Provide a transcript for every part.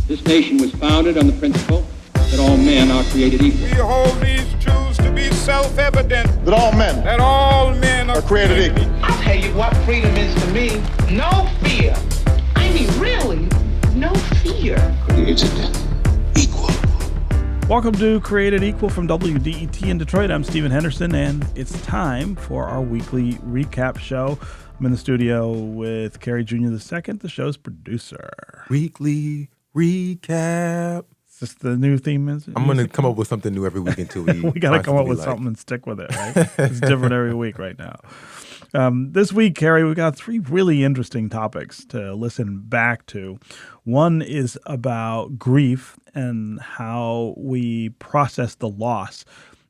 This nation was founded on the principle that all men are created equal. We hold these truths to be self-evident. That all men are created equal. I'll tell you what freedom is to me. No fear. I mean, really, no fear. Created equal. Welcome to Created Equal from WDET in Detroit. I'm Stephen Henderson, and it's time for our weekly recap show. I'm in the studio with Carrie Jr. II, the show's producer. Weekly recap. Is this the new theme? I'm going to come up with something new every week until we we got to come up with something and stick with it, right? It's different every week right now. This week, Carrie, we got three really interesting topics to listen back to. One is about grief and how we process the loss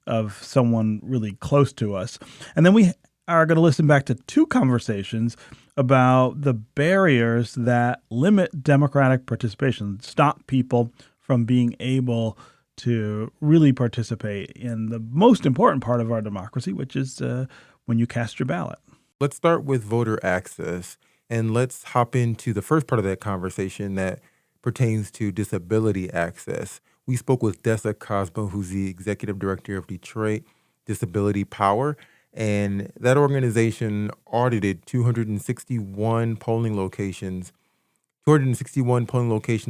of someone really close to us. And then we are going to listen back to two conversations about the barriers that limit democratic participation, stop people from being able to really participate in the most important part of our democracy, which is when you cast your ballot. Let's start with voter access, and let's hop into the first part of that conversation that pertains to disability access. We spoke with Dessa Cosmo, who's the executive director of Detroit Disability Power, and that organization audited 261 polling locations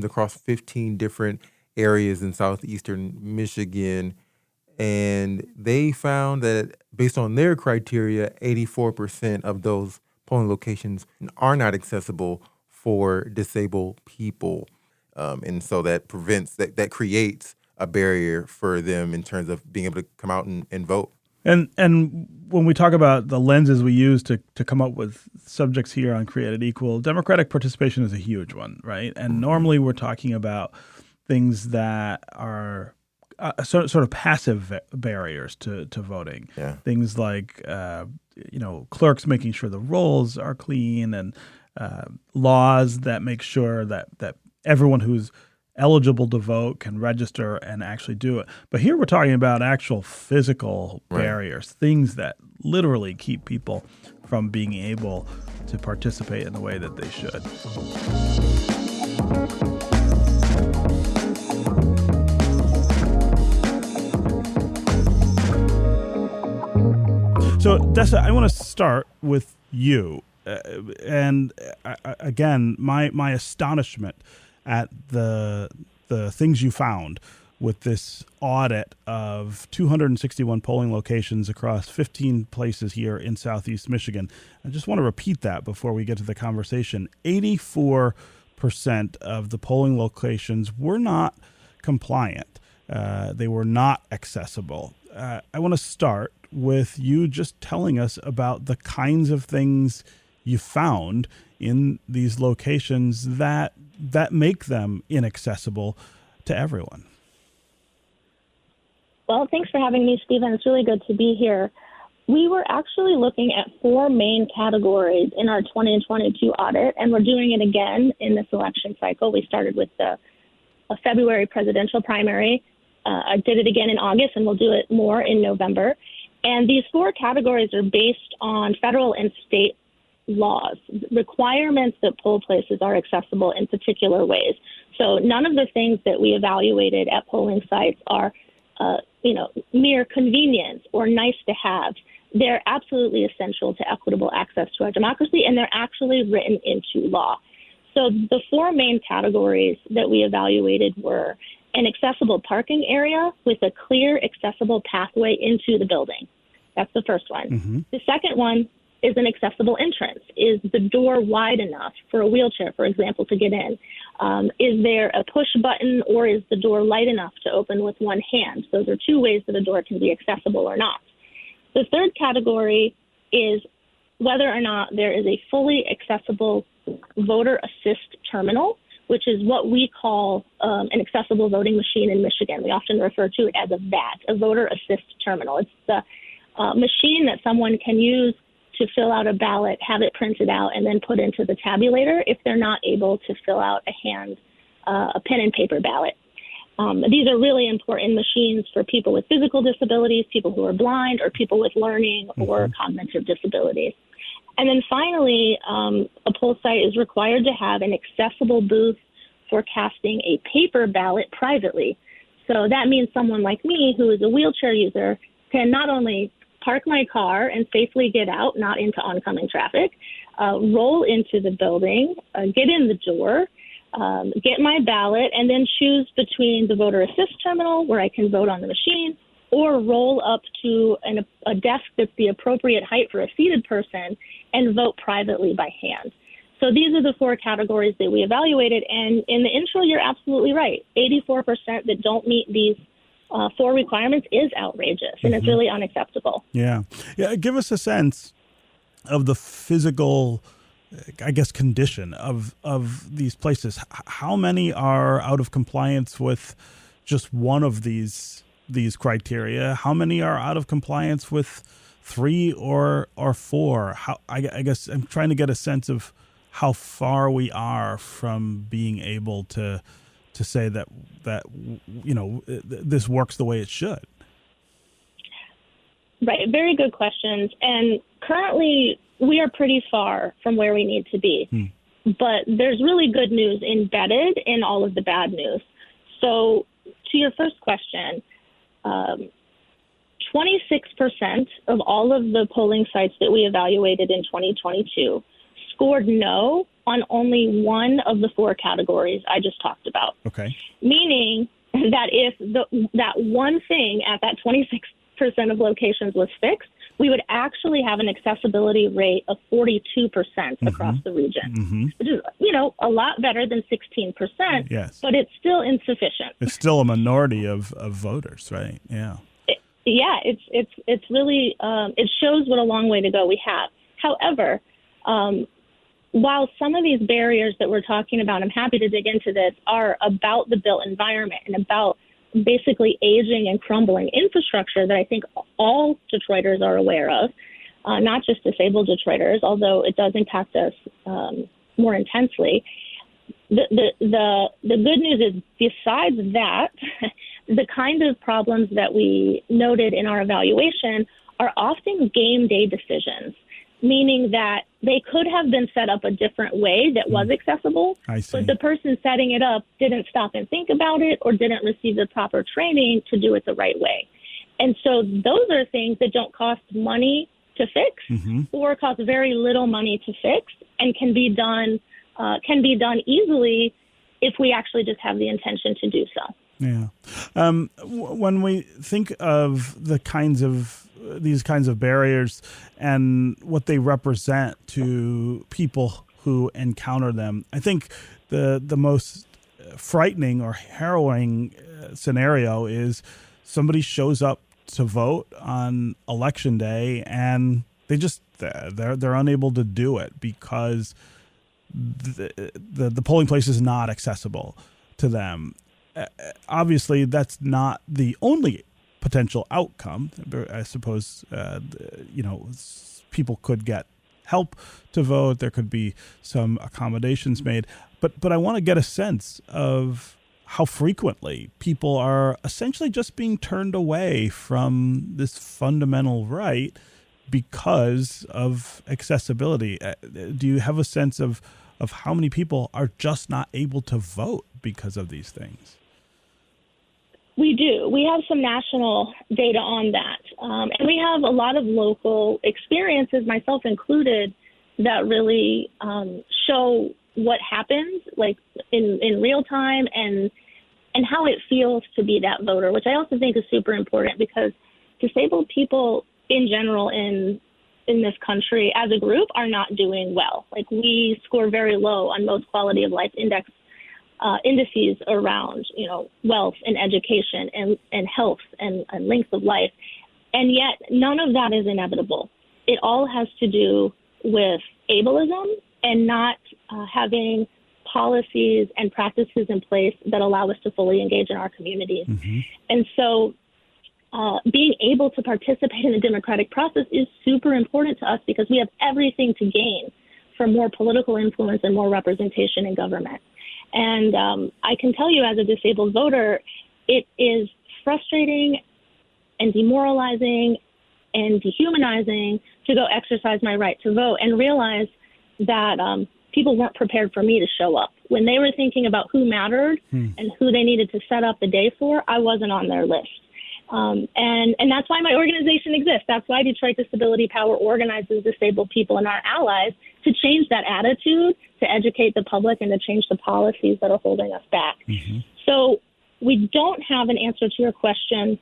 across 15 different areas in southeastern Michigan. And they found that based on their criteria, 84% of those polling locations are not accessible for disabled people. And so that creates a barrier for them in terms of being able to come out and vote. And when we talk about the lenses we use to come up with subjects here on Created Equal, democratic participation is a huge one, right? And normally we're talking about things that are sort of passive barriers to voting. Yeah. Things like, clerks making sure the rolls are clean and laws that make sure that everyone who's eligible to vote can register and actually do it. But here we're talking about actual physical barriers, things that literally keep people from being able to participate in the way that they should. So, Dessa, I want to start with you. Again, my astonishment at the things you found with this audit of 261 polling locations across 15 places here in Southeast Michigan. I just want to repeat that before we get to the conversation. 84% of the polling locations were not compliant. They were not accessible. I want to start with you just telling us about the kinds of things you found in these locations that make them inaccessible to everyone. Well, thanks for having me, Stephen. It's really good to be here. We were actually looking at four main categories in our 2022 audit, and we're doing it again in this election cycle. We started with a February presidential primary. I did it again in August, and we'll do it more in November. And these four categories are based on federal and state laws, requirements that poll places are accessible in particular ways. So none of the things that we evaluated at polling sites are, mere convenience or nice to have. They're absolutely essential to equitable access to our democracy, and they're actually written into law. So the four main categories that we evaluated were an accessible parking area with a clear, accessible pathway into the building. That's the first one. Mm-hmm. The second one is an accessible entrance. Is the door wide enough for a wheelchair, for example, to get in? Is there a push button, or is the door light enough to open with one hand? Those are two ways that a door can be accessible or not. The third category is whether or not there is a fully accessible voter assist terminal, which is what we call an accessible voting machine in Michigan. We often refer to it as a VAT, a voter assist terminal. It's the machine that someone can use to fill out a ballot, have it printed out, and then put into the tabulator if they're not able to fill out a pen and paper ballot. These are really important machines for people with physical disabilities, people who are blind, or people with learning or cognitive disabilities. And then finally, a poll site is required to have an accessible booth for casting a paper ballot privately. So that means someone like me, who is a wheelchair user, can not only park my car and safely get out, not into oncoming traffic, roll into the building, get in the door, get my ballot, and then choose between the voter assist terminal, where I can vote on the machine, or roll up to a desk that's the appropriate height for a seated person and vote privately by hand. So these are the 4 categories that we evaluated. And in the intro, you're absolutely right. 84% that don't meet these 4 requirements is outrageous, and it's really unacceptable. Yeah. Give us a sense of the physical, I guess, condition of these places. How many are out of compliance with just one of these criteria? How many are out of compliance with 3 or 4? I guess I'm trying to get a sense of how far we are from being able to say that this works the way it should. Right. Very good questions. And currently, we are pretty far from where we need to be. But there's really good news embedded in all of the bad news. So to your first question, 26% of all of the polling sites that we evaluated in 2022 scored no on only one of the 4 categories I just talked about. Okay. Meaning that if that one thing at that 26% of locations was fixed, we would actually have an accessibility rate of 42% across the region, which is, a lot better than 16%, yes, but it's still insufficient. It's still a minority of voters, right? Yeah. It's really, it shows what a long way to go we have. However, while some of these barriers that we're talking about, I'm happy to dig into this, are about the built environment and about basically aging and crumbling infrastructure that I think all Detroiters are aware of, not just disabled Detroiters, although it does impact us more intensely. The good news is, besides that, the kind of problems that we noted in our evaluation are often game day decisions, meaning that they could have been set up a different way that was accessible, but the person setting it up didn't stop and think about it or didn't receive the proper training to do it the right way. And so those are things that don't cost money to fix or cost very little money to fix, and can be done easily if we actually just have the intention to do so. Yeah. When we think of these kinds of barriers and what they represent to people who encounter them, I think the most frightening or harrowing scenario is somebody shows up to vote on election day and they're unable to do it because the polling place is not accessible to them. Obviously, that's not the only potential outcome. I suppose, people could get help to vote. There could be some accommodations made. But I want to get a sense of how frequently people are essentially just being turned away from this fundamental right because of accessibility. Do you have a sense of how many people are just not able to vote because of these things? We do. We have some national data on that. And we have a lot of local experiences, myself included, that really show what happens, like in real time, and how it feels to be that voter, which I also think is super important, because disabled people in general in this country as a group are not doing well. Like, we score very low on most quality of life indices around, wealth and education and health and length of life. And yet none of that is inevitable. It all has to do with ableism and not having policies and practices in place that allow us to fully engage in our communities. And so being able to participate in the democratic process is super important to us, because we have everything to gain from more political influence and more representation in government. And I can tell you, as a disabled voter, it is frustrating and demoralizing and dehumanizing to go exercise my right to vote and realize that people weren't prepared for me to show up. When they were thinking about who mattered and who they needed to set up the day for, I wasn't on their list. And that's why my organization exists. That's why Detroit Disability Power organizes disabled people and our allies to change that attitude, to educate the public, and to change the policies that are holding us back. So we don't have an answer to your question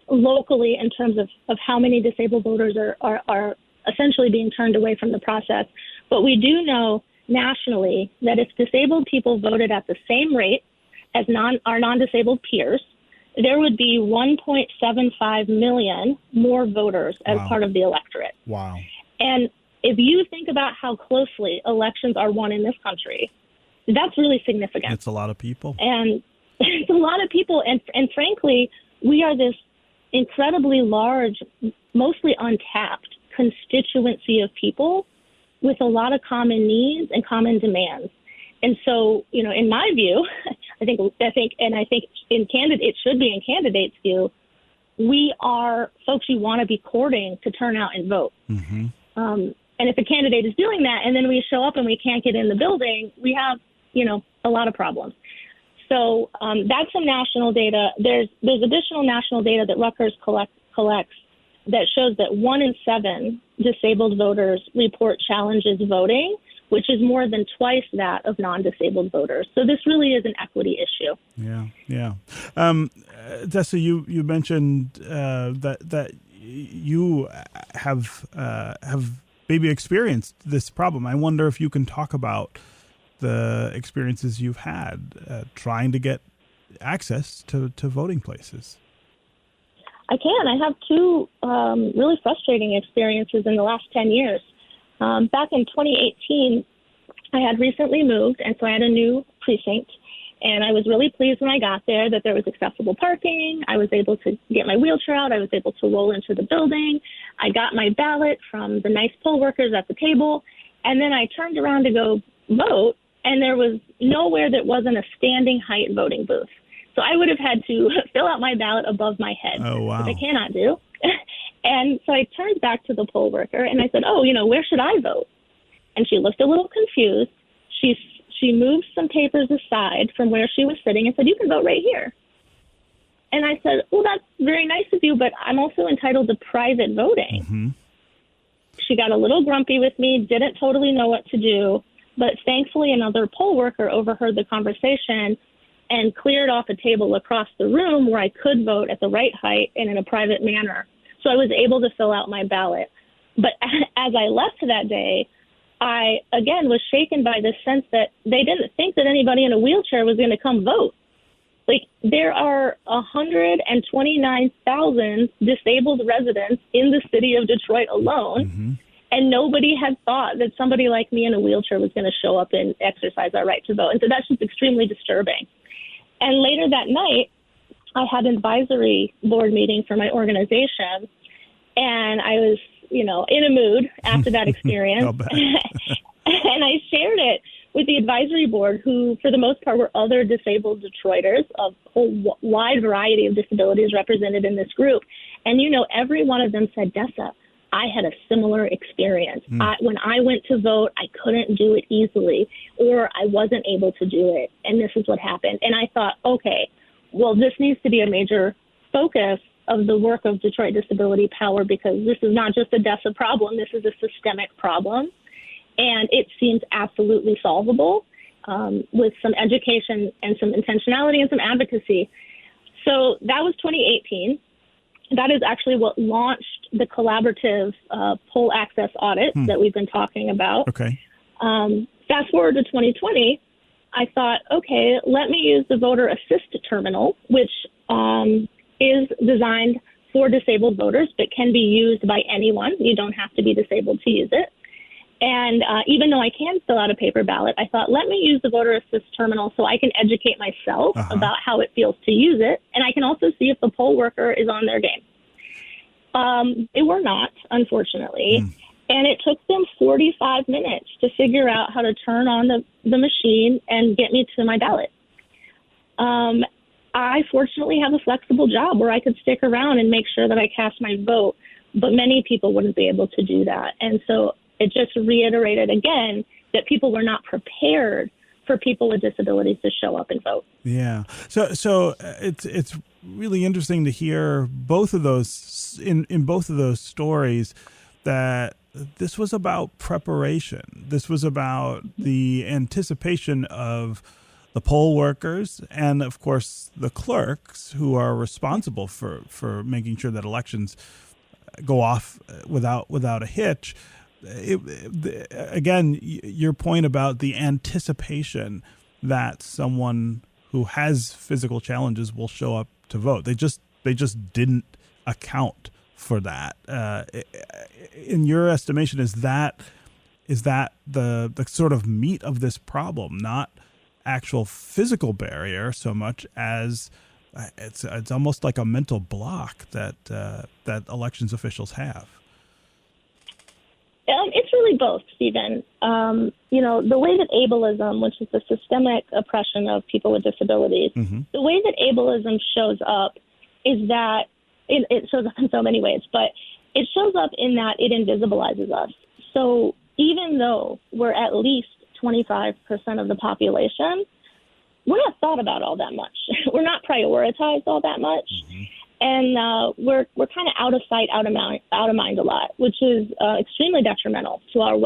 locally in terms of how many disabled voters are essentially being turned away from the process. But we do know nationally that if disabled people voted at the same rate as our non-disabled peers, there would be 1.75 million more voters as part of the electorate. Wow. And if you think about how closely elections are won in this country, that's really significant. It's a lot of people. And it's a lot of people. And frankly, we are this incredibly large, mostly untapped constituency of people with a lot of common needs and common demands. And so, in my view, I think it should be in candidates' view, we are folks you want to be courting to turn out and vote. And if a candidate is doing that and then we show up and we can't get in the building, we have, a lot of problems. So that's some national data. There's additional national data that Rutgers collects that shows that 1 in 7 disabled voters report challenges voting, which is more than twice that of non-disabled voters. So this really is an equity issue. Yeah. Tessa, you mentioned that you have maybe experienced this problem. I wonder if you can talk about the experiences you've had trying to get access to voting places. I can. I have two really frustrating experiences in the last 10 years. Back in 2018, I had recently moved, and so I had a new precinct. And I was really pleased when I got there that there was accessible parking. I was able to get my wheelchair out. I was able to roll into the building. I got my ballot from the nice poll workers at the table. And then I turned around to go vote, and there was nowhere that wasn't a standing height voting booth. So I would have had to fill out my ballot above my head, which I cannot do. And so I turned back to the poll worker, and I said, where should I vote? And she looked a little confused. She moved some papers aside from where she was sitting and said, you can vote right here. And I said, well, that's very nice of you, but I'm also entitled to private voting. She got a little grumpy with me, didn't totally know what to do, but thankfully another poll worker overheard the conversation and cleared off a table across the room where I could vote at the right height and in a private manner. So I was able to fill out my ballot. But as I left that day, I, again, was shaken by this sense that they didn't think that anybody in a wheelchair was going to come vote. Like, there are 129,000 disabled residents in the city of Detroit alone, and nobody had thought that somebody like me in a wheelchair was going to show up and exercise our right to vote. And so that's just extremely disturbing. And later that night, I had an advisory board meeting for my organization, and I was, in a mood after that experience. And I shared it with the advisory board, who, for the most part, were other disabled Detroiters of a wide variety of disabilities represented in this group. And, every one of them said, Dessa, I had a similar experience. When I went to vote, I couldn't do it easily, or I wasn't able to do it. And this is what happened. And I thought, okay, well, this needs to be a major focus of the work of Detroit Disability Power, because this is not just a Dessa problem. This is a systemic problem. And it seems absolutely solvable with some education and some intentionality and some advocacy. So that was 2018. That is actually what launched the collaborative poll access audit that we've been talking about. Okay. Fast forward to 2020, I thought, okay, let me use the voter assist terminal, which is designed for disabled voters, but can be used by anyone. You don't have to be disabled to use it. And even though I can fill out a paper ballot, I thought, let me use the voter assist terminal so I can educate myself about how it feels to use it. And I can also see if the poll worker is on their game. They were not, unfortunately. And it took them 45 minutes to figure out how to turn on the machine and get me to my ballot. I fortunately have a flexible job where I could stick around and make sure that I cast my vote, but many people wouldn't be able to do that. And so it just reiterated again that people were not prepared for people with disabilities to show up and vote. Yeah. So it's really interesting to hear both of those in both of those stories, that this was about preparation. This was about the anticipation of the poll workers and, of course, the clerks who are responsible for making sure that elections go off without a hitch. Again, your point about the anticipation that someone who has physical challenges will show up to vote. They just didn't account for that. In your estimation, is that the sort of meat of this problem, not actual physical barrier so much as it's almost like a mental block that elections officials have? It's really both, Stephen. The way that ableism, which is the systemic oppression of people with disabilities, the way that ableism shows up is that it shows up in so many ways, but it shows up in that it invisibilizes us. So even though we're at least 25% of the population, we're not thought about all that much. We're not prioritized all that much. And we're kind of out of sight, out of mind a lot, which is extremely detrimental to our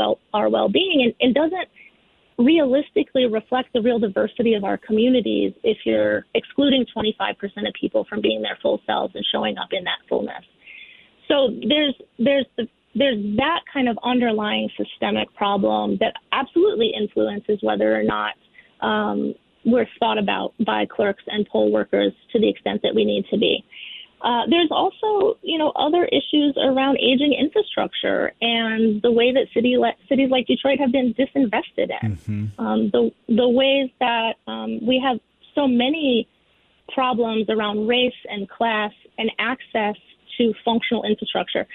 well-being, and doesn't realistically reflect the real diversity of our communities if you're excluding 25% of people from being their full selves and showing up in that fullness. So there's that kind of underlying systemic problem that absolutely influences whether or not we're thought about by clerks and poll workers to the extent that we need to be. There's also, other issues around aging infrastructure and the way that cities like Detroit have been disinvested in. The ways that we have so many problems around race and class and access to functional infrastructure.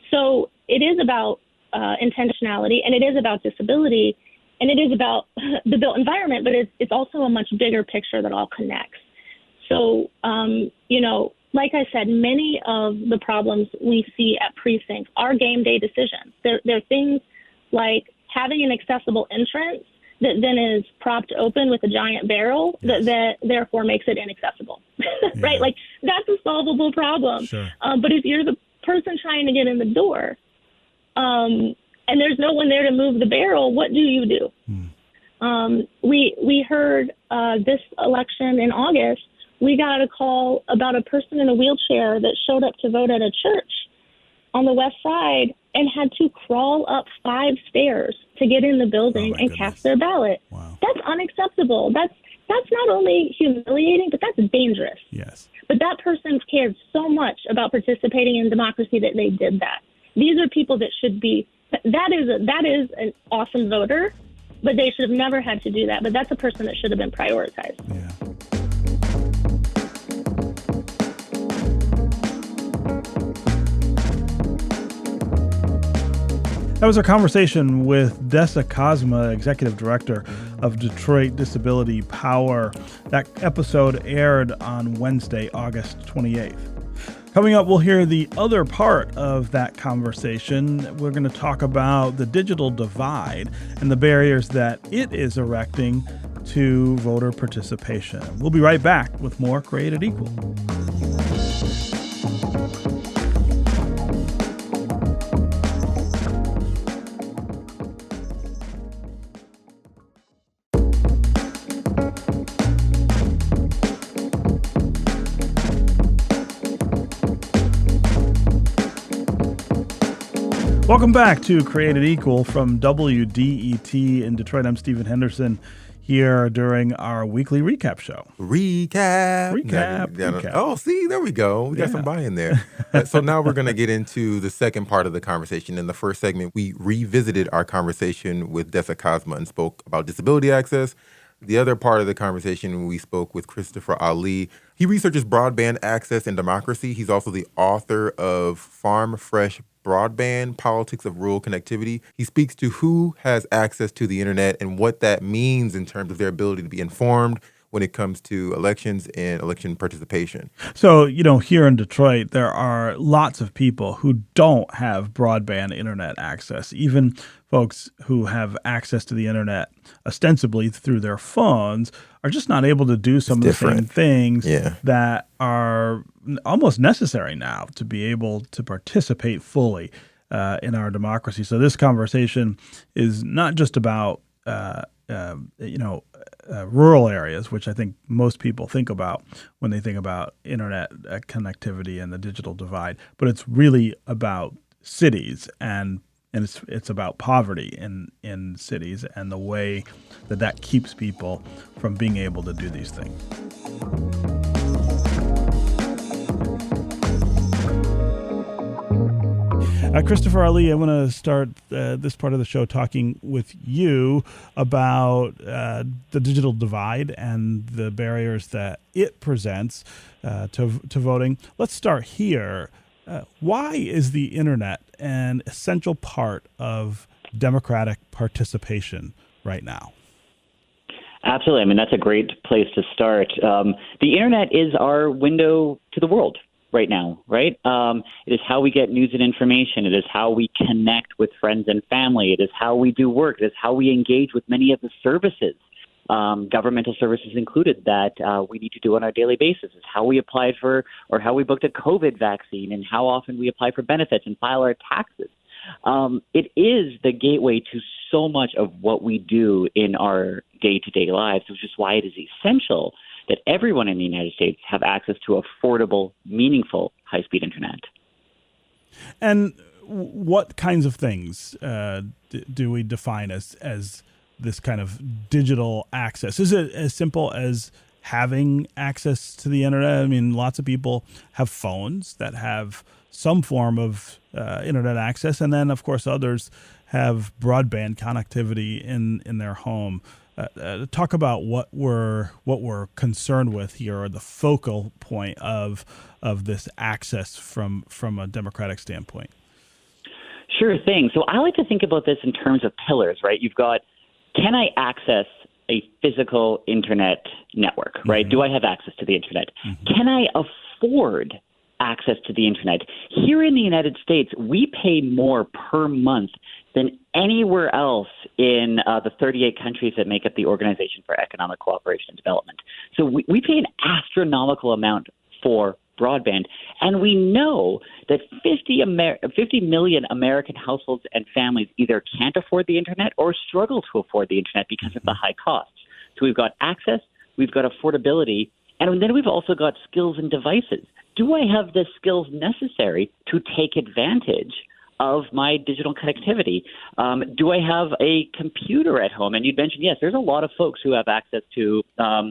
So it is about intentionality, and it is about disability, and it is about the built environment, but it's also a much bigger picture that all connects. So, like I said, many of the problems we see at precincts are game day decisions. They're things like having an accessible entrance that then is propped open with a giant barrel that therefore makes it inaccessible, right? Like, that's a solvable problem. Sure. But if you're the person trying to get in the door and there's no one there to move the barrel, what do you do? We heard this election in August, we got a call about a person in a wheelchair that showed up to vote at a church on the west side and had to crawl up 5 stairs to get in the building and cast their ballot. Wow. That's unacceptable. That's not only humiliating, but that's dangerous. Yes. But that person cared so much about participating in democracy that they did that. These are people that should be, that is an awesome voter, but they should have never had to do that. But that's a person that should have been prioritized. Yeah. That was our conversation with Dessa Cosma, Executive Director of Detroit Disability Power. That episode aired on Wednesday, August 28th. Coming up, we'll hear the other part of that conversation. We're going to talk about the digital divide and the barriers that it is erecting to voter participation. We'll be right back with more Created Equal. Welcome back to Created Equal from WDET in Detroit. I'm Stephen Henderson here during our weekly recap show. Recap. Oh, see, there we go. We got some buy-in there. So now we're going to get into the second part of the conversation. In the first segment, we revisited our conversation with Dessa Cosma and spoke about disability access. The other part of the conversation, we spoke with Christopher Ali. He researches broadband access and democracy. He's also the author of Farm Fresh Broadband, Politics of Rural Connectivity. He speaks to who has access to the internet and what that means in terms of their ability to be informed, when it comes to elections and election participation. So, here in Detroit, there are lots of people who don't have broadband internet access. Even folks who have access to the internet ostensibly through their phones are just not able to do some of the same things that are almost necessary now to be able to participate fully in our democracy. So this conversation is not just about rural areas, which I think most people think about when they think about internet connectivity and the digital divide, but it's really about cities and it's about poverty in cities and the way that keeps people from being able to do these things. Christopher Ali, I want to start this part of the show talking with you about the digital divide and the barriers that it presents to voting. Let's start here. Why is the internet an essential part of democratic participation right now? Absolutely. I mean, that's a great place to start. The internet is our window to the world right now, right? It is how we get news and information. It is how we connect with friends and family. It is how we do work. It is how we engage with many of the services, governmental services included, that we need to do on a daily basis. It's how we applied for or how we booked a COVID vaccine and how often we apply for benefits and file our taxes. It is the gateway to so much of what we do in our day-to-day lives, which is why it is essential that everyone in the United States have access to affordable, meaningful, high-speed internet. And what kinds of things do we define as this kind of digital access? Is it as simple as having access to the internet? I mean, lots of people have phones that have some form of internet access, and then, of course, others have broadband connectivity in their home. Talk about what we're concerned with here, or the focal point of this access from a democratic standpoint. Sure thing. So I like to think about this in terms of pillars, right? You've got, can I access a physical internet network, right? Mm-hmm. Do I have access to the internet? Mm-hmm. Can I afford access to the internet? Here in the United States, we pay more per month than anywhere else in the 38 countries that make up the Organization for Economic Cooperation and Development. So we pay an astronomical amount for broadband, and we know that 50 million American households and families either can't afford the internet or struggle to afford the internet because of the high costs. So we've got access, we've got affordability, and then we've also got skills and devices. Do I have the skills necessary to take advantage of my digital connectivity? Do I have a computer at home? And you'd mentioned, yes, there's a lot of folks who have access to a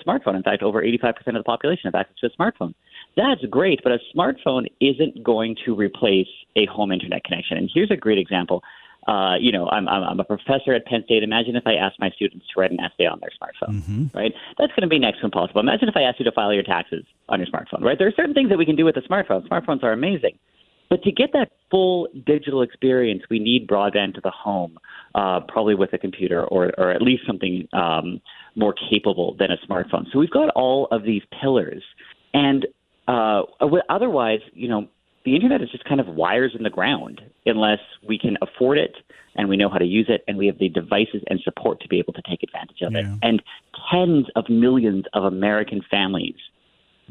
smartphone. In fact, over 85% of the population have access to a smartphone. That's great, but a smartphone isn't going to replace a home internet connection. And here's a great example. I'm a professor at Penn State. Imagine if I asked my students to write an essay on their smartphone, mm-hmm. right? That's going to be next to impossible. Imagine if I asked you to file your taxes on your smartphone, right? There are certain things that we can do with a smartphone. Smartphones are amazing. But to get that full digital experience, we need broadband to the home, probably with a computer or at least something more capable than a smartphone. So we've got all of these pillars. And otherwise, the internet is just kind of wires in the ground unless we can afford it and we know how to use it and we have the devices and support to be able to take advantage of it. And tens of millions of American families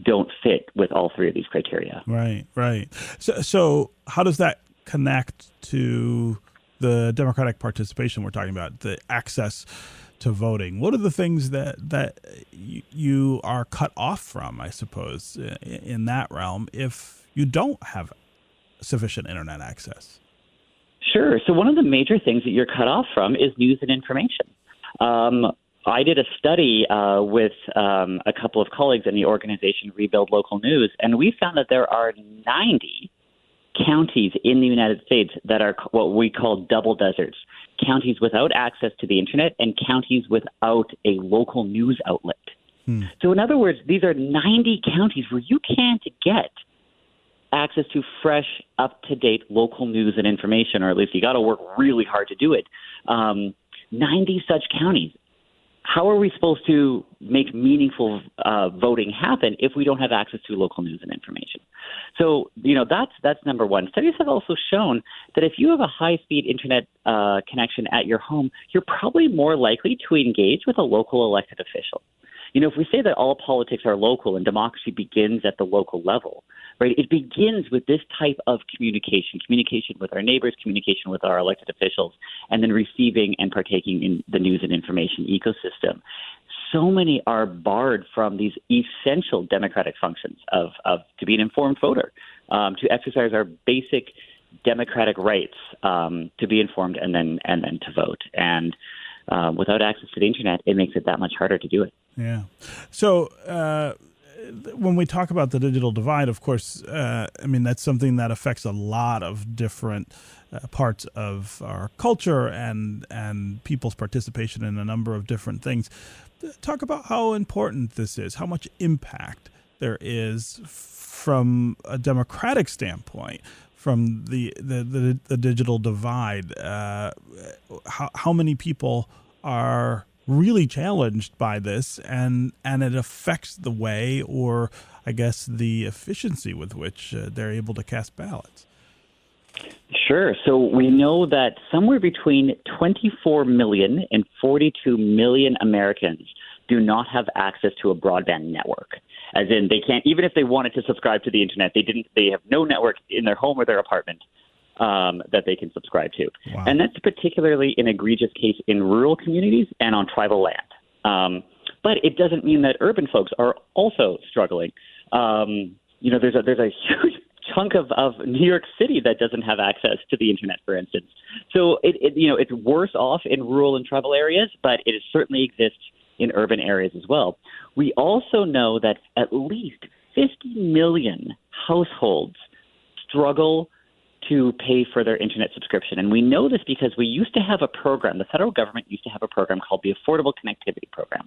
don't fit with all three of these criteria. Right. So how does that connect to the democratic participation we're talking about, the access to voting? What are the things that you are cut off from, I suppose, in that realm if you don't have sufficient internet access? Sure. So one of the major things that you're cut off from is news and information. I did a study with a couple of colleagues in the organization Rebuild Local News, and we found that there are 90 counties in the United States that are what we call double deserts, counties without access to the internet and counties without a local news outlet. So in other words, these are 90 counties where you can't get access to fresh, up-to-date local news and information, or at least you got to work really hard to do it. 90 such counties. how are we supposed to make meaningful voting happen if we don't have access to local news and information? So, that's number one. Studies have also shown that if you have a high-speed internet connection at your home, you're probably more likely to engage with a local elected official. If we say that all politics are local and democracy begins at the local level, right, it begins with this type of communication with our neighbors, communication with our elected officials, and then receiving and partaking in the news and information ecosystem. So many are barred from these essential democratic functions of to be an informed voter, to exercise our basic democratic rights, to be informed and then to vote. And without access to the internet, it makes it that much harder to do it. Yeah. So when we talk about the digital divide, of course, that's something that affects a lot of different parts of our culture and people's participation in a number of different things. Talk about how important this is, how much impact there is from a democratic standpoint from the digital divide. How many people are really challenged by this, and it affects the way, or I guess the efficiency with which they're able to cast ballots. Sure. So we know that somewhere between 24 million and 42 million Americans do not have access to a broadband network. As in, they can't, even if they wanted to subscribe to the internet, they have no network in their home or their apartment that they can subscribe to. Wow. And that's particularly an egregious case in rural communities and on tribal land. But it doesn't mean that urban folks are also struggling. There's a huge chunk of New York City that doesn't have access to the internet, for instance. So it's worse off in rural and tribal areas, but it certainly exists in urban areas as well. We also know that at least 50 million households struggle to pay for their internet subscription. And we know this because we used to have a program, the federal government used to have a program called the Affordable Connectivity Program.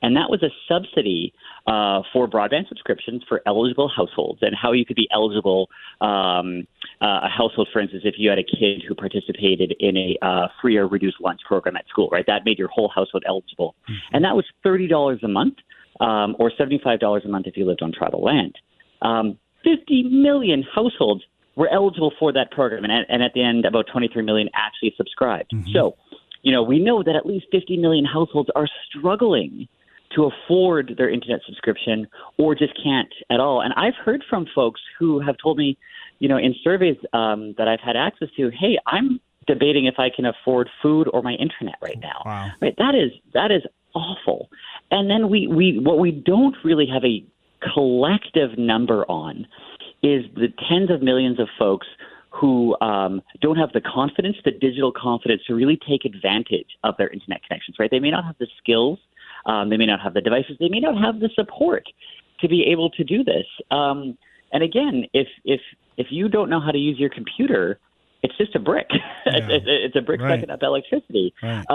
And that was a subsidy for broadband subscriptions for eligible households, and how you could be eligible, a household, for instance, if you had a kid who participated in a free or reduced lunch program at school, right? That made your whole household eligible. And that was $30 a month or $75 a month if you lived on tribal land. 50 million households were eligible for that program, and at the end, about 23 million actually subscribed. Mm-hmm. So, we know that at least 50 million households are struggling to afford their internet subscription or just can't at all. And I've heard from folks who have told me, in surveys that I've had access to, hey, I'm debating if I can afford food or my internet right now. Wow. Right? That is awful. And then what we don't really have a collective number on is the tens of millions of folks who don't have the confidence, the digital confidence, to really take advantage of their internet connections, right? They may not have the skills, they may not have the devices, they may not have the support to be able to do this. And again, if you don't know how to use your computer, it's just a brick. Yeah. It's a brick sucking up electricity. Right.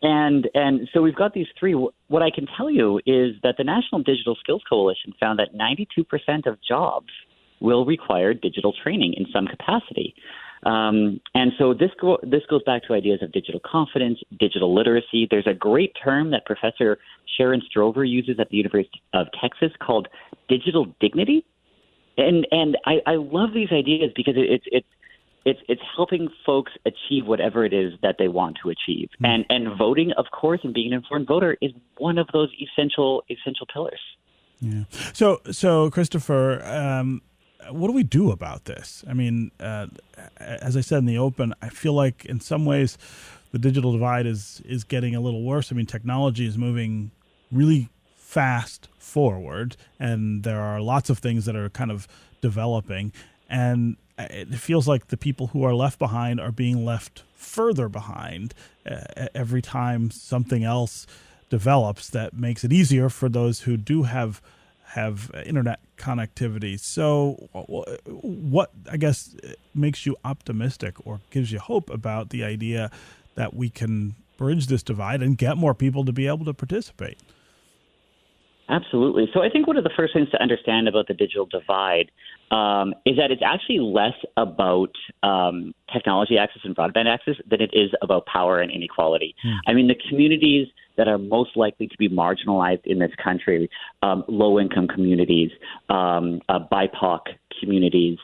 And so we've got these three. What I can tell you is that the National Digital Skills Coalition found that 92% of jobs will require digital training in some capacity. And so this goes back to ideas of digital confidence, digital literacy. There's a great term that Professor Sharon Strover uses at the University of Texas called digital dignity. And I love these ideas because it's helping folks achieve whatever it is that they want to achieve. And voting, of course, and being an informed voter is one of those essential pillars. Yeah. So Christopher, what do we do about this? I mean, as I said in the open, I feel like in some ways the digital divide is getting a little worse. I mean, technology is moving really fast forward, and there are lots of things that are kind of developing, and it feels like the people who are left behind are being left further behind every time something else develops that makes it easier for those who do have internet connectivity. So what, I guess, makes you optimistic or gives you hope about the idea that we can bridge this divide and get more people to be able to participate? Absolutely. So I think one of the first things to understand about the digital divide is that it's actually less about technology access and broadband access than it is about power and inequality. I mean, the communities that are most likely to be marginalized in this country, low-income communities, BIPOC communities,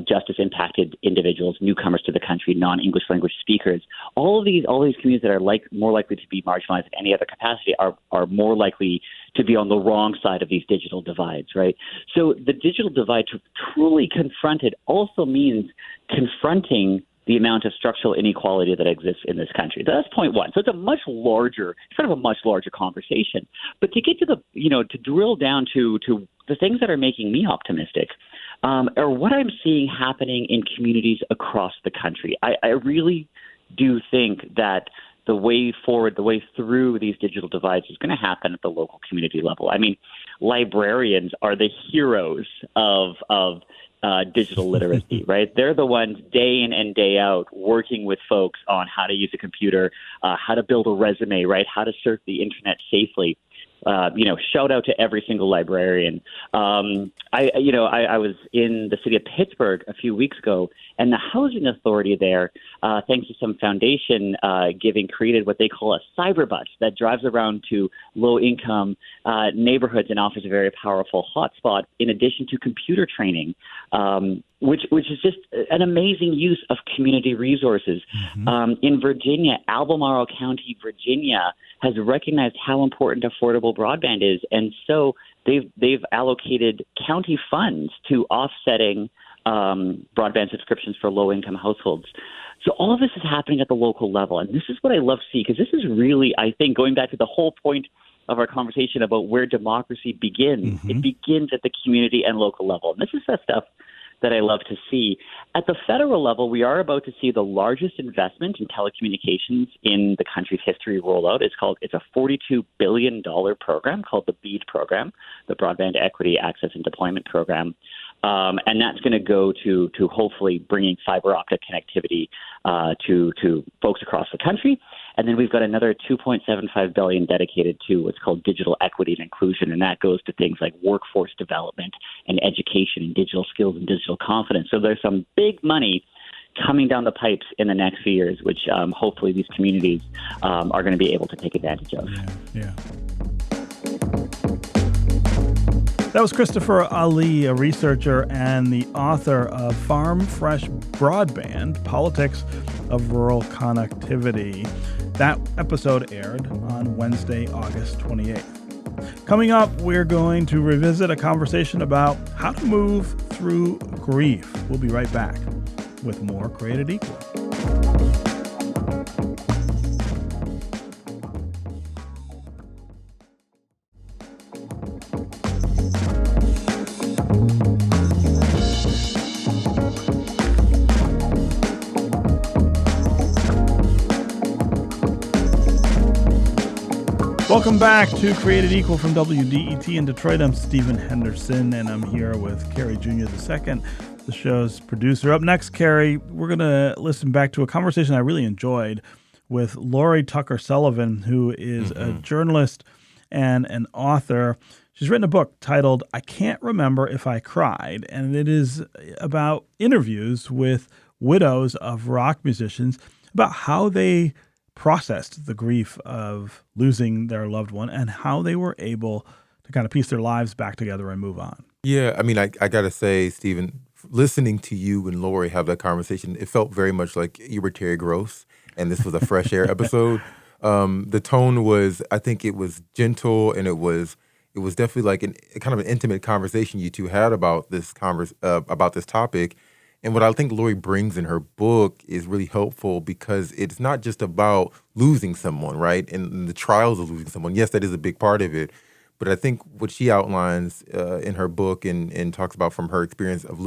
justice-impacted individuals, newcomers to the country, non-English language speakers. All of these communities that are more likely to be marginalized in any other capacity are more likely to be on the wrong side of these digital divides, right? So the digital divide, to truly confront it, also means confronting the amount of structural inequality that exists in this country. That's point one. So it's a much larger conversation. But to get to to drill down to the things that are making me optimistic, are what I'm seeing happening in communities across the country. I really do think that the way forward, the way through these digital divides is going to happen at the local community level. I mean, librarians are the heroes of digital literacy, right? They're the ones day in and day out working with folks on how to use a computer, how to build a resume, right? How to surf the internet safely. Shout out to every single librarian. I was in the city of Pittsburgh a few weeks ago, and the housing authority there, thanks to some foundation giving, created what they call a cyber bus that drives around to low-income neighborhoods and offers a very powerful hotspot, in addition to computer training, which is just an amazing use of community resources. Mm-hmm. In Virginia, Albemarle County, Virginia, has recognized how important affordable broadband is, and so they've allocated county funds to offsetting broadband subscriptions for low-income households. So all of this is happening at the local level, and this is what I love to see, because this is really, I think, going back to the whole point of our conversation about where democracy begins. Mm-hmm. It begins at the community and local level, and this is the stuff that I love to see. At the federal level, we are about to see the largest investment in telecommunications in the country's history roll out. It's a $42 billion program called the BEAD program, the Broadband Equity Access and Deployment Program. And that's going to go to hopefully bringing fiber optic connectivity to folks across the country. And then we've got another $2.75 billion dedicated to what's called digital equity and inclusion, and that goes to things like workforce development and education and digital skills and digital confidence. So there's some big money coming down the pipes in the next few years, which hopefully these communities are going to be able to take advantage of. Yeah. That was Christopher Ali, a researcher and the author of Farm Fresh Broadband, Politics of Rural Connectivity. That episode aired on Wednesday, August 28th. Coming up, we're going to revisit a conversation about how to move through grief. We'll be right back with more Created Equal. Welcome back to Created Equal from WDET in Detroit. I'm Stephen Henderson, and I'm here with Carrie Jr. II, the show's producer. Up next, Carrie, we're going to listen back to a conversation I really enjoyed with Lori Tucker-Sullivan, who is a journalist and an author. She's written a book titled I Can't Remember If I Cried, and it is about interviews with widows of rock musicians about how they processed the grief of losing their loved one and how they were able to kind of piece their lives back together and move on. Yeah, I mean, I got to say, Stephen, listening to you and Lori have that conversation, it felt very much like you were Terry Gross, and this was a fresh air episode. The tone was, I think it was gentle, and it was definitely like a kind of an intimate conversation you two had about this topic. And what I think Lori brings in her book is really helpful because it's not just about losing someone, right? And the trials of losing someone. Yes, that is a big part of it. But I think what she outlines in her book and talks about from her experience of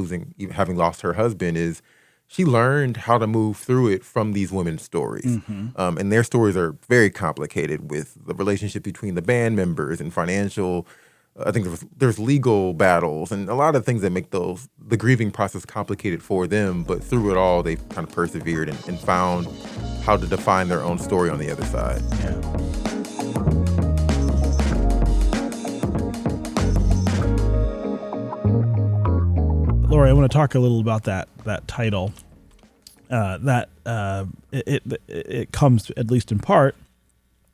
having lost her husband is she learned how to move through it from these women's stories. Mm-hmm. And their stories are very complicated with the relationship between the band members and financial. I think there's legal battles and a lot of things that make the grieving process complicated for them. But through it all, they kind of persevered and found how to define their own story on the other side. Yeah. Lori, I want to talk a little about that title. it comes, at least in part,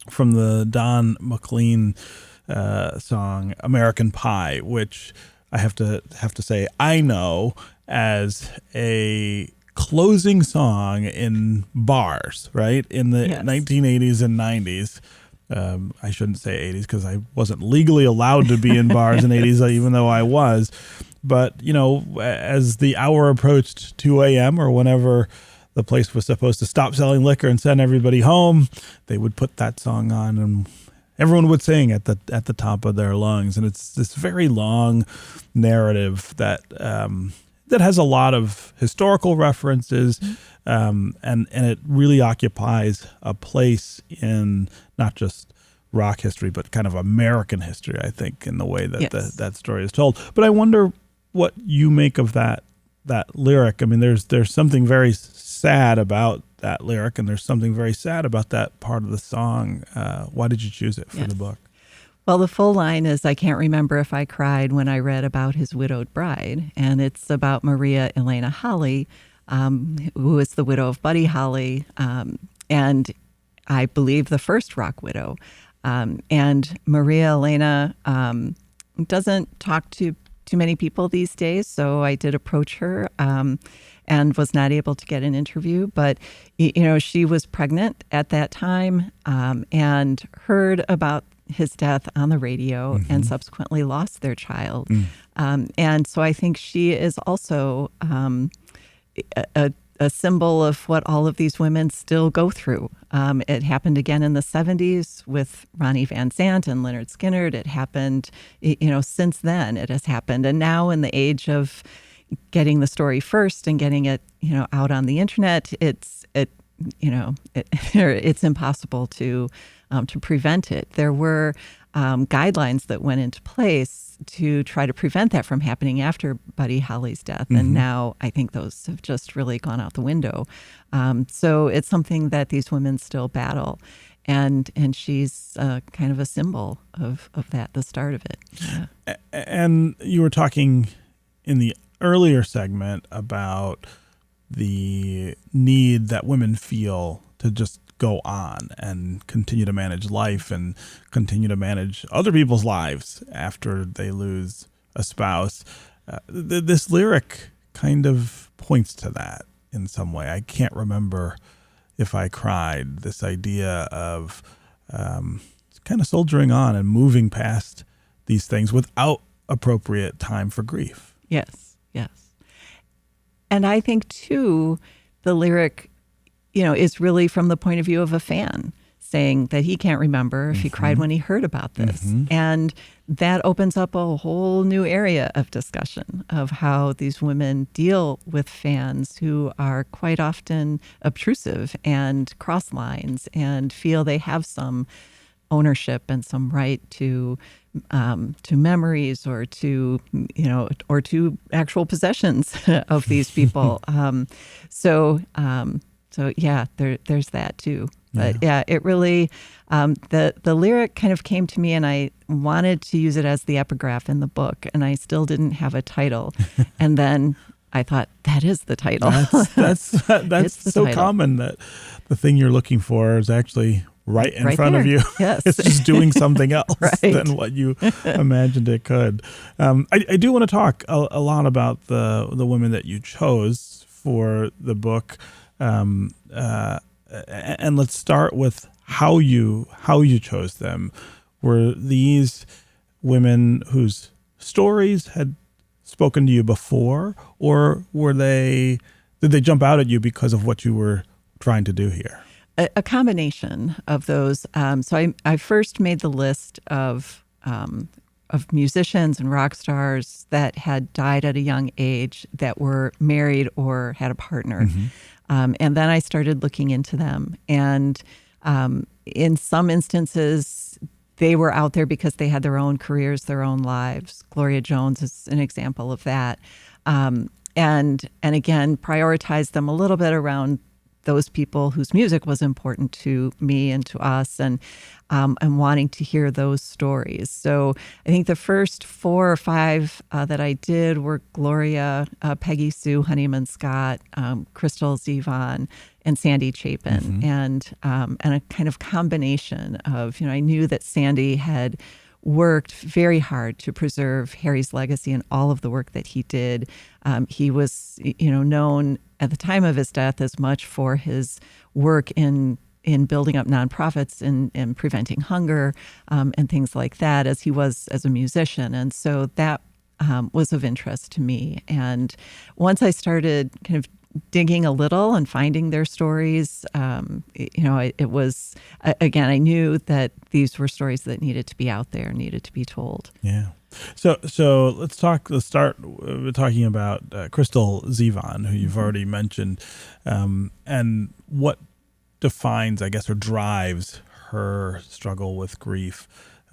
from the Don McLean song "American Pie," which I have to say I know as a closing song in bars, right, in the 1980s and 90s. I shouldn't say 80s because I wasn't legally allowed to be in bars in 80s, even though I was. But, as the hour approached 2 a.m. or whenever the place was supposed to stop selling liquor and send everybody home, they would put that song on and everyone would sing at the top of their lungs. And it's this very long narrative that has a lot of historical references, and it really occupies a place in not just rock history, but kind of American history, I think, in the way that that story is told. But I wonder what you make of that lyric. I mean, there's something very sad about that lyric, and there's something very sad about that part of the song. Why did you choose it for the book? Well, the full line is, I can't remember if I cried when I read about his widowed bride. And it's about Maria Elena Holly, who was the widow of Buddy Holly, and I believe the first rock widow. And Maria Elena doesn't talk to too many people these days, so I did approach her and was not able to get an interview. But, she was pregnant at that time and heard about his death on the radio and subsequently lost their child. And so I think she is also a symbol of what all of these women still go through. It happened again in the 70s with Ronnie Van Zant and Lynyrd Skynyrd. It happened, since then it has happened. And now in the age of getting the story first and getting it, out on the internet, it's impossible to prevent it. There were guidelines that went into place to try to prevent that from happening after Buddy Holly's death. And now I think those have just really gone out the window. So it's something that these women still battle. And she's kind of a symbol of that, the start of it. Yeah. And you were talking in the earlier segment about the need that women feel to just go on and continue to manage life and continue to manage other people's lives after they lose a spouse. This lyric kind of points to that in some way. I can't remember if I cried. This idea of kind of soldiering on and moving past these things without appropriate time for grief. Yes. And I think, too, the lyric, is really from the point of view of a fan saying that he can't remember if he cried when he heard about this. And that opens up a whole new area of discussion of how these women deal with fans who are quite often obtrusive and cross lines and feel they have some ownership and some right to memories or to actual possessions of these people. So yeah, there's that too. But yeah, it really, the lyric kind of came to me, and I wanted to use it as the epigraph in the book, and I still didn't have a title. And then I thought, that is the title. That's so title. Common that the thing you're looking for is actually right in front there. of you. Yes. It's just doing something else Right. than what you imagined it could. I do want to talk a lot about the women that you chose for the book. And let's start with how you chose them. Were these women whose stories had spoken to you before, or did they jump out at you because of what you were trying to do here? A combination of those. So I first made the list of musicians and rock stars that had died at a young age, that were married or had a partner. And then I started looking into them. And in some instances, they were out there because they had their own careers, their own lives. Gloria Jones is an example of that. And again, prioritized them a little bit around those people whose music was important to me and to us, and wanting to hear those stories. So I think the first 4 or 5 that I did were Gloria, Peggy Sue Honeyman Scott, Crystal Zevon, and Sandy Chapin, and a kind of combination of, I knew that Sandy had worked very hard to preserve Harry's legacy and all of the work that he did. He was, known at the time of his death as much for his work in building up nonprofits and preventing hunger and things like that, as he was as a musician. And so that was of interest to me. And once I started kind of digging a little and finding their stories, it was, again, I knew that these were stories that needed to be out there, needed to be told. Yeah. So let's start talking about Crystal Zevon, who you've already mentioned, and what defines, I guess, or drives her struggle with grief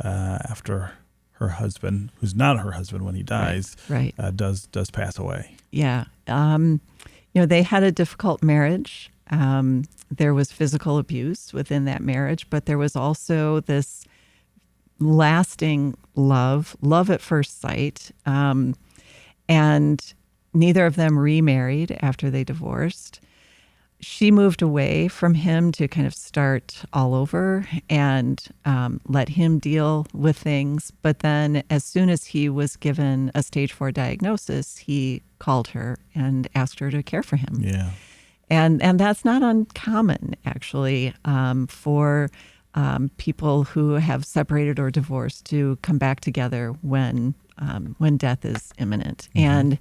after her husband, who's not her husband when he dies, right. Does pass away. Yeah. They had a difficult marriage. There was physical abuse within that marriage, but there was also this lasting love at first sight. And neither of them remarried after they divorced. She moved away from him to kind of start all over and let him deal with things. But then as soon as he was given a stage 4 diagnosis, he called her and asked her to care for him. Yeah. And that's not uncommon, actually, for people who have separated or divorced to come back together when death is imminent. And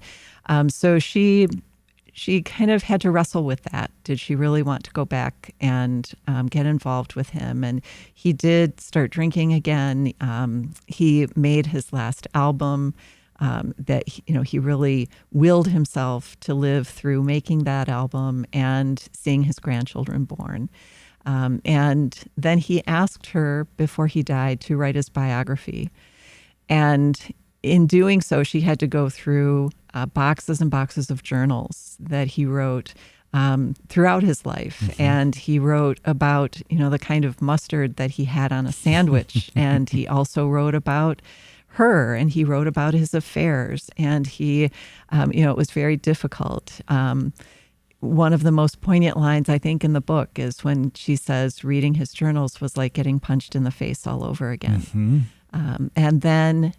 so she kind of had to wrestle with that. Did she really want to go back and get involved with him? And he did start drinking again. He made his last album that he really willed himself to live through making that album and seeing his grandchildren born. And then he asked her before he died to write his biography. And in doing so, she had to go through boxes and boxes of journals that he wrote throughout his life. And he wrote about, the kind of mustard that he had on a sandwich. And he also wrote about her, and he wrote about his affairs. And he, it was very difficult. One of the most poignant lines, I think, in the book is when she says reading his journals was like getting punched in the face all over again. And then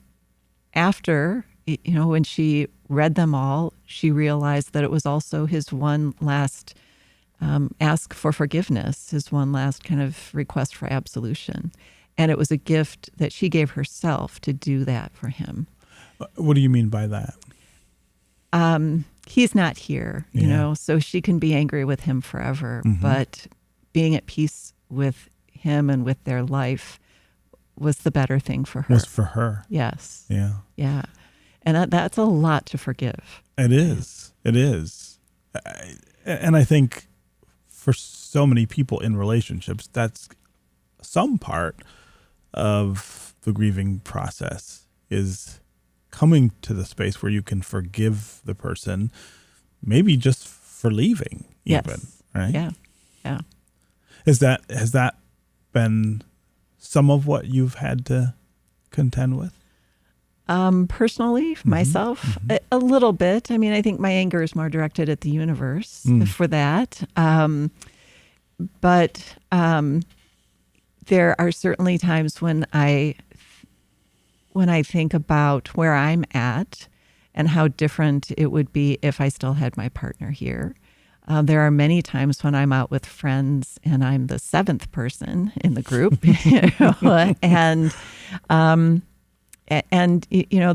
after, when she read them all, she realized that it was also his one last ask for forgiveness, his one last kind of request for absolution. And it was a gift that she gave herself to do that for him. What do you mean by that? He's not here, so she can be angry with him forever. But being at peace with him and with their life was the better thing for her. Was for her. Yes. Yeah. Yeah. And that's a lot to forgive. It is. It is. And I think for so many people in relationships, that's some part of the grieving process, is coming to the space where you can forgive the person, maybe just for leaving, even, yes. right? Yeah. Yeah. Has that been some of what you've had to contend with? Personally, myself, a little bit. I mean, I think my anger is more directed at the universe for that. But there are certainly times when I think about where I'm at and how different it would be if I still had my partner here. There are many times when I'm out with friends and I'm the 7th person in the group, and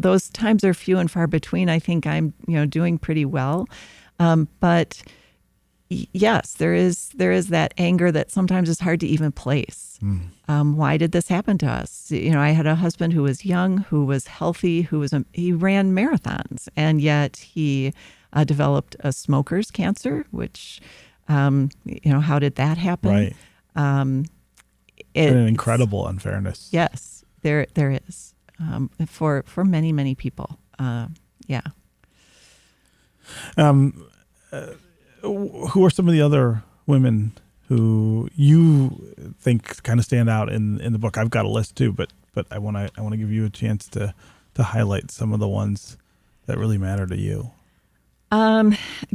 those times are few and far between. I think I'm doing pretty well, but yes, there is that anger that sometimes is hard to even place. Why did this happen to us? I had a husband who was young, who was healthy, he ran marathons, and yet he developed a smoker's cancer, which, how did that happen? Right. An incredible unfairness. Yes, there is for many, many people. Yeah. Who are some of the other women who you think kind of stand out in the book? I've got a list too, but I want to give you a chance to highlight some of the ones that really matter to you.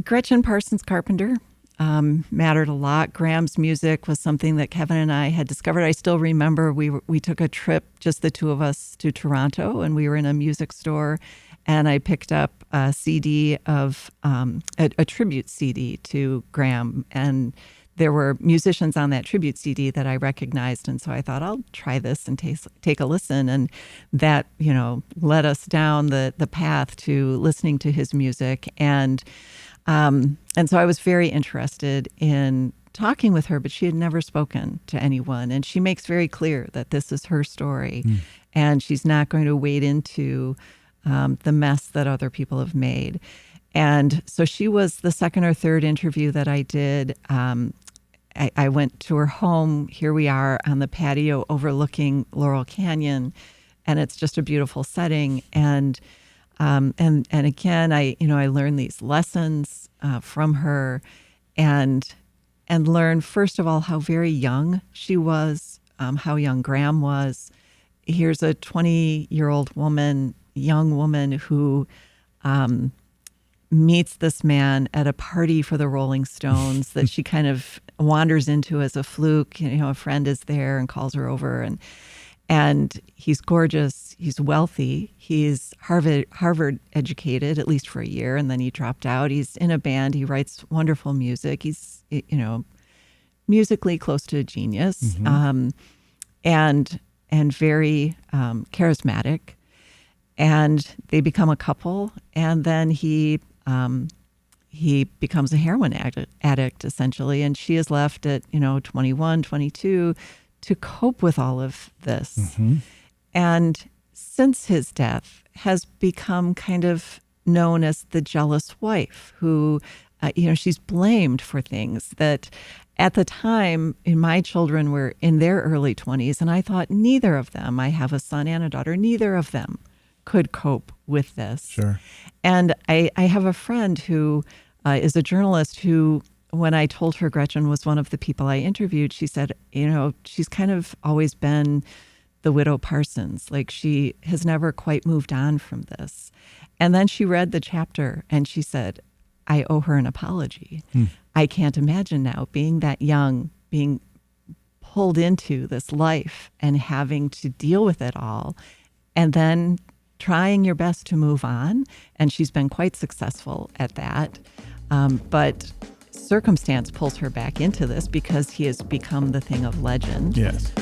Gretchen Parsons Carpenter mattered a lot. Graham's music was something that Kevin and I had discovered. I still remember we took a trip, just the two of us, to Toronto, and we were in a music store, and I picked up a CD of a tribute CD to Graham, and there were musicians on that tribute CD that I recognized, and so I thought, I'll try this and take a listen, and that, led us down the path to listening to his music, and so I was very interested in talking with her, but she had never spoken to anyone, and she makes very clear that this is her story, and she's not going to wade into the mess that other people have made. And so she was the second or third interview that I did. I went to her home. Here we are on the patio overlooking Laurel Canyon, and it's just a beautiful setting. And again, I learned these lessons from her, and learned, first of all, how very young she was, how young Graham was. Here's a 20-year-old young woman who meets this man at a party for the Rolling Stones that she kind of wanders into as a fluke. A friend is there and calls her over, and he's gorgeous, he's wealthy, he's Harvard educated, at least for a year, and then he dropped out. He's in a band, he writes wonderful music, he's musically close to a genius, and very charismatic. And they become a couple, and then he becomes a heroin addict, essentially, and she is left at 21, 22 to cope with all of this. And since his death, has become kind of known as the jealous wife, who she's blamed for things that at the time, my children were in their early 20s, and I thought neither of them, I have a son and a daughter, neither of them could cope with this. Sure. And I have a friend who is a journalist who, when I told her Gretchen was one of the people I interviewed, she said, she's kind of always been the widow Parsons. Like, she has never quite moved on from this. And then she read the chapter and she said, I owe her an apology. I can't imagine now being that young, being pulled into this life and having to deal with it all, and then trying your best to move on. And she's been quite successful at that. But circumstance pulls her back into this because he has become the thing of legend. Yes.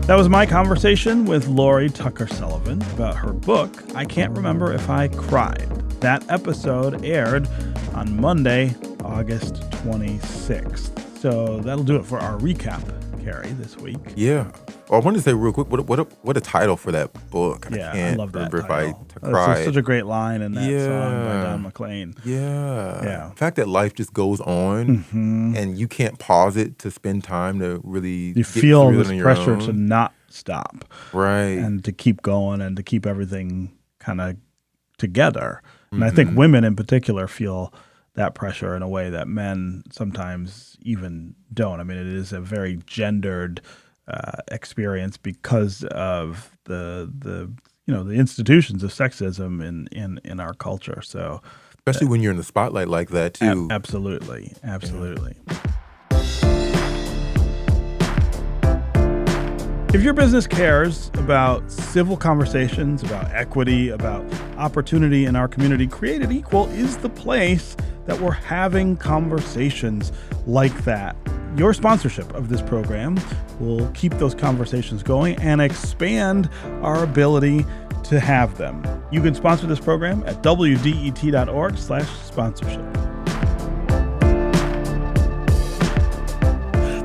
That was my conversation with Lori Tucker-Sullivan about her book, I Can't Remember If I Cried. That episode aired on Monday, August 26th. So that'll do it for our recap, Carrie, this week. Yeah. I wanted to say real quick, what a title for that book. Yeah, I love that remember title. If I cried. It's such a great line in that song by Don McLean. Yeah. The fact that life just goes on and you can't pause it to spend time to really you feel this on your pressure own. to not stop. Right. And to keep going and to keep everything kind of together. And I think women in particular feel that pressure in a way that men sometimes even don't. I mean, it is a very gendered experience because of the institutions of sexism in our culture. So, especially when you're in the spotlight like that too. Absolutely. If your business cares about civil conversations, about equity, about opportunity in our community, Created Equal is the place that we're having conversations like that. Your sponsorship of this program will keep those conversations going and expand our ability to have them. You can sponsor this program at wdet.org/sponsorship.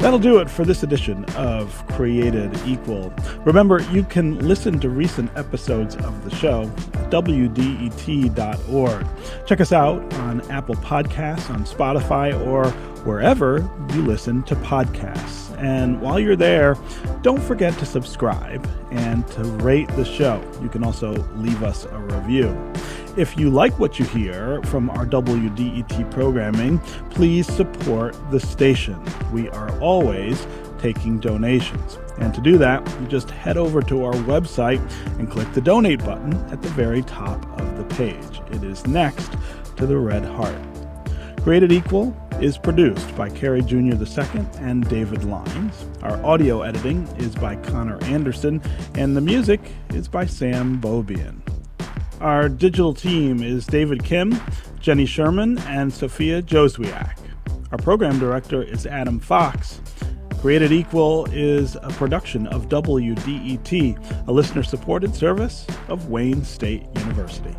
That'll do it for this edition of Created Equal. Remember, you can listen to recent episodes of the show at wdet.org. Check us out on Apple Podcasts, on Spotify, or wherever you listen to podcasts. And while you're there, don't forget to subscribe and to rate the show. You can also leave us a review. If you like what you hear from our WDET programming, please support the station. We are always taking donations. And to do that, you just head over to our website and click the donate button at the very top of the page. It is next to the red heart. Created Equal is produced by Carrie Jr. II and David Lines. Our audio editing is by Connor Anderson, and the music is by Sam Bobian. Our digital team is David Kim, Jenny Sherman, and Sophia Joswiak. Our program director is Adam Fox. Created Equal is a production of WDET, a listener-supported service of Wayne State University.